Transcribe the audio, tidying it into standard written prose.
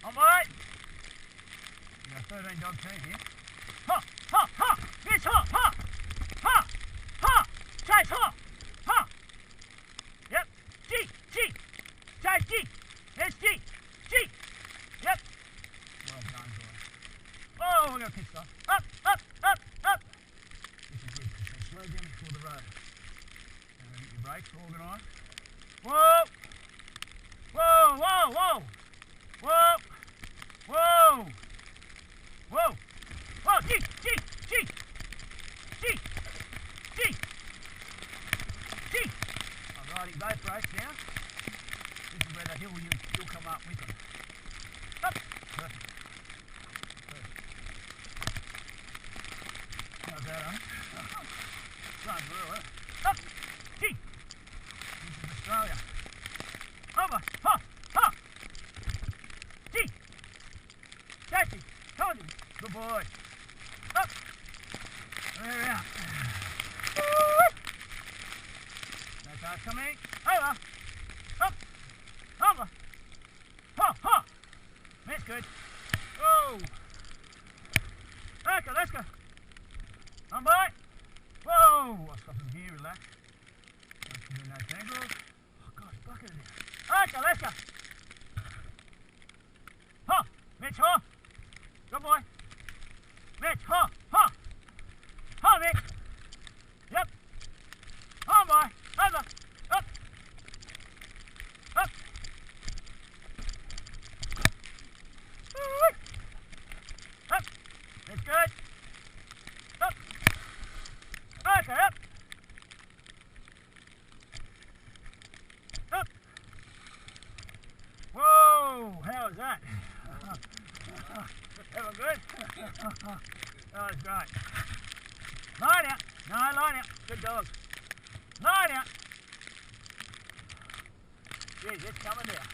On my way. We've got a 13 dog team here. Ha! Ha! Ha! Yes! Ha! Ha! Ha! Ha! Chase! Ha! Ha! Yep. G! G! Chase G! There's G! G! Yep. Well done, boy. Oh, we're going to pitch stuff. Up! Up! Up! Up! This is good. So slow down before the road. And get your brakes organised. Whoa! Whoa! Whoa! Whoa! Whoa! Whoa! Whoa! Whoa! G! G! G! G! G! G! I'm riding both brakes now. This is where the hill you'll come up with them. Up! Perfect. Perfect. How's that, huh? Sounds real, eh? Up! G! This is Australia. Over! Ha! Ha! G! Taxi! Told you! Good boy! Up! There we are. No cars coming. Over! Up! Over! Ha! Ha! That's good. Oh! Let's go! On by! Whoa! I'll stop him here, relax. Don't do no tangles. Oh God, it's bucketed here. Let's go! Ha! Mitch, ha! Good boy! Mitch, ha! Ha! Ha, Mitch! Yep! On by! Over! Up! Up! Up! That's good! Up! Okay, up! Up! Whoa! How was that? That was good? That was great. Line out! No, line out! Good dogs. Line out! Geez, it's coming down.